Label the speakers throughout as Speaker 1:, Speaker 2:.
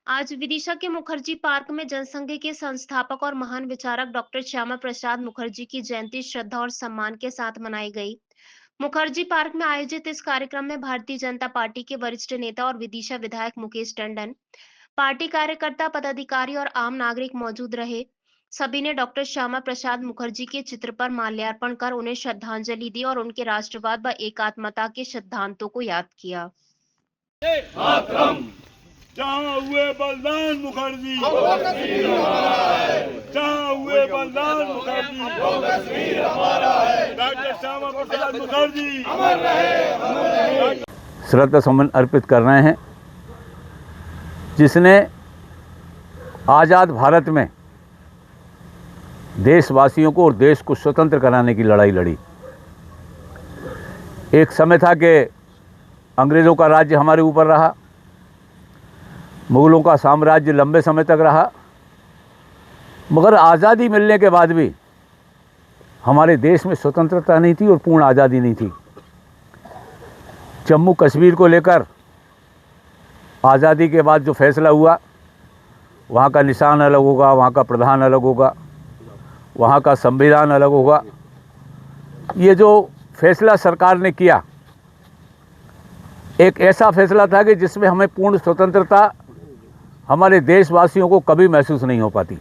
Speaker 1: आज विदिशा के मुखर्जी पार्क में जनसंघ के संस्थापक और महान विचारक डॉक्टर श्यामा प्रसाद मुखर्जी की जयंती श्रद्धा और सम्मान के साथ मनाई गई। मुखर्जी पार्क में आयोजित इस कार्यक्रम में भारतीय जनता पार्टी के वरिष्ठ नेता और विदिशा विधायक मुकेश टंडन, पार्टी कार्यकर्ता, पदाधिकारी और आम नागरिक मौजूद रहे। सभी ने डॉक्टर श्यामा प्रसाद मुखर्जी के चित्र पर माल्यार्पण कर उन्हें श्रद्धांजलि दी और उनके राष्ट्रवाद व एकात्मता के सिद्धांतों को याद किया।
Speaker 2: जहाँ हुए बलिदान मुखर्जी, जहाँ हुए बलिदान मुखर्जी, डॉक्टर श्यामा प्रसाद मुखर्जी
Speaker 3: श्रद्धा सुमन अर्पित कर रहे हैं, जिसने आज़ाद भारत में देशवासियों को और देश को स्वतंत्र कराने की लड़ाई लड़ी। एक समय था कि अंग्रेज़ों का राज्य हमारे ऊपर रहा, मुग़लों का साम्राज्य लंबे समय तक रहा, मगर आज़ादी मिलने के बाद भी हमारे देश में स्वतंत्रता नहीं थी और पूर्ण आज़ादी नहीं थी। जम्मू कश्मीर को लेकर आज़ादी के बाद जो फैसला हुआ, वहाँ का निशान अलग होगा, वहाँ का प्रधान अलग होगा, वहाँ का संविधान अलग होगा। ये जो फैसला सरकार ने किया, एक ऐसा फैसला था कि जिसमें हमें पूर्ण स्वतंत्रता हमारे देशवासियों को कभी महसूस नहीं हो पाती।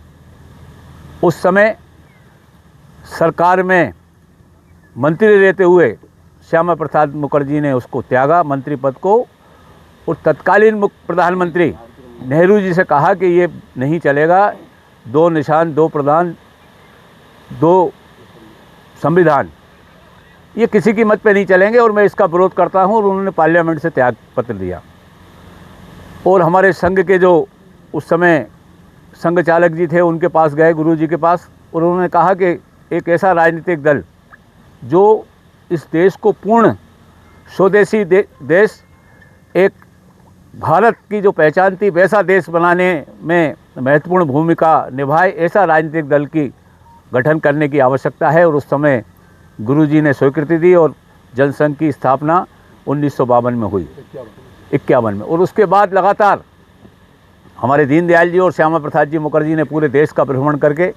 Speaker 3: उस समय सरकार में मंत्री रहते हुए श्यामा प्रसाद मुखर्जी ने उसको त्यागा, मंत्री पद को, और तत्कालीन प्रधानमंत्री नेहरू जी से कहा कि ये नहीं चलेगा, दो निशान, दो प्रधान, दो संविधान, ये किसी की मत पे नहीं चलेंगे और मैं इसका विरोध करता हूँ। और उन्होंने पार्लियामेंट से त्याग पत्र दिया। और हमारे संघ के जो उस समय संघ चालक जी थे, उनके पास गए, गुरु जी के पास, और उन्होंने कहा कि एक ऐसा राजनीतिक दल जो इस देश को पूर्ण स्वदेशी देश, एक भारत की जो पहचान थी वैसा देश बनाने में महत्वपूर्ण भूमिका निभाए, ऐसा राजनीतिक दल की गठन करने की आवश्यकता है। और उस समय गुरुजी ने स्वीकृति दी और जनसंघ की स्थापना 1952 में हुई, 51 में। और उसके बाद लगातार हमारे दीनदयाल जी और श्यामा प्रसाद जी मुखर्जी ने पूरे देश का भ्रमण करके,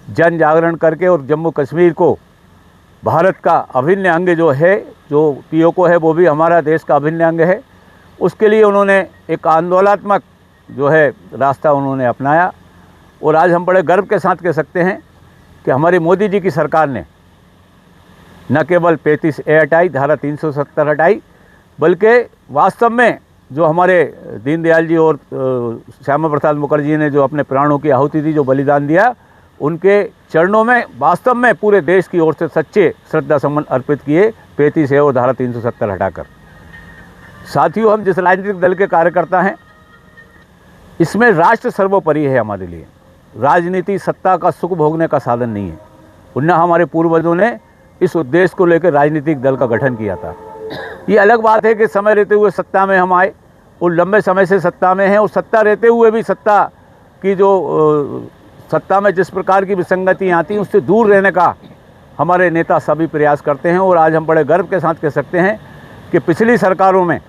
Speaker 3: जन जागरण करके, और जम्मू कश्मीर को भारत का अभिन्न अंग जो है, जो पीओको है वो भी हमारा देश का अभिन्न अंग है, उसके लिए उन्होंने एक आंदोलनात्मक जो है रास्ता उन्होंने अपनाया। और आज हम बड़े गर्व के साथ कह सकते हैं कि हमारी मोदी जी की सरकार ने न केवल 35A हटाई, धारा 370 हटाई, बल्कि वास्तव में जो हमारे दीनदयाल जी और श्यामा प्रसाद मुखर्जी ने जो अपने प्राणों की आहुति दी, जो बलिदान दिया, उनके चरणों में वास्तव में पूरे देश की ओर से सच्चे श्रद्धा सुमन अर्पित किए, 35A और धारा 370 हटाकर। साथियों, हम जिस राजनीतिक दल के कार्यकर्ता हैं, इसमें राष्ट्र सर्वोपरि है हमारे लिए। राजनीति सत्ता का सुख भोगने का साधन नहीं है। उन्हें हमारे पूर्वजों ने इस उद्देश्य को लेकर राजनीतिक दल का गठन किया था। ये अलग बात है कि समय रहते हुए सत्ता में हम आए और लंबे समय से सत्ता में हैं, और सत्ता रहते हुए भी सत्ता की जो सत्ता में जिस प्रकार की विसंगति आती हैं उससे दूर रहने का हमारे नेता सभी प्रयास करते हैं। और आज हम बड़े गर्व के साथ कह सकते हैं कि पिछली सरकारों में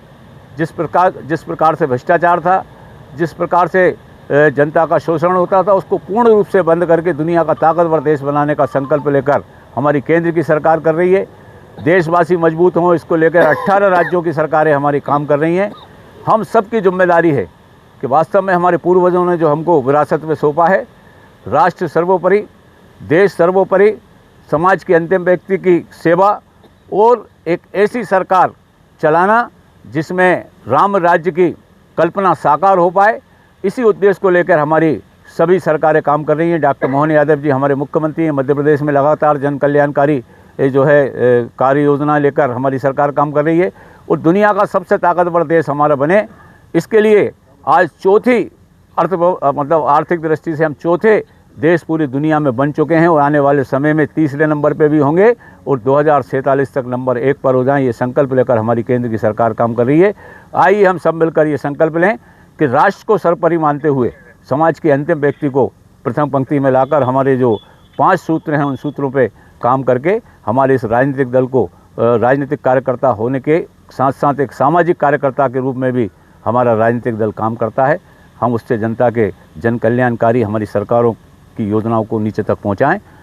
Speaker 3: जिस प्रकार से भ्रष्टाचार था, जिस प्रकार से जनता का शोषण होता था, उसको पूर्ण रूप से बंद करके दुनिया का ताकतवर देश बनाने का संकल्प लेकर हमारी केंद्र की सरकार कर रही है। देशवासी मजबूत हों, इसको लेकर 18 राज्यों की सरकारें हमारी काम कर रही हैं। हम सब की जिम्मेदारी है कि वास्तव में हमारे पूर्वजों ने जो हमको विरासत में सौंपा है, राष्ट्र सर्वोपरि, देश सर्वोपरि, समाज के अंतिम व्यक्ति की सेवा, और एक ऐसी सरकार चलाना जिसमें राम राज्य की कल्पना साकार हो पाए, इसी उद्देश्य को लेकर हमारी सभी सरकारें काम कर रही हैं। डॉक्टर मोहन यादव जी हमारे मुख्यमंत्री हैं। मध्य प्रदेश में लगातार जन कल्याणकारी जो है कार्य योजना लेकर हमारी सरकार काम कर रही है, और दुनिया का सबसे ताकतवर देश हमारा बने, इसके लिए आज चौथी आर्थिक दृष्टि से हम चौथे देश पूरी दुनिया में बन चुके हैं, और आने वाले समय में तीसरे नंबर पे भी होंगे और 2047 तक नंबर 1 पर हो जाएं। ये संकल्प लेकर हमारी केंद्र की सरकार काम कर रही है। आइए हम सब मिलकर ये संकल्प लें कि राष्ट्र को सर्वोपरि मानते हुए समाज के अंतिम व्यक्ति को प्रथम पंक्ति में लाकर हमारे जो 5 सूत्र हैं, उन सूत्रों पे काम करके हमारे इस राजनीतिक दल को राजनीतिक कार्यकर्ता होने के साथ साथ एक सामाजिक कार्यकर्ता के रूप में भी हमारा राजनीतिक दल काम करता है। हम उससे जनता के जन कल्याणकारी हमारी सरकारों की योजनाओं को नीचे तक पहुंचाएं।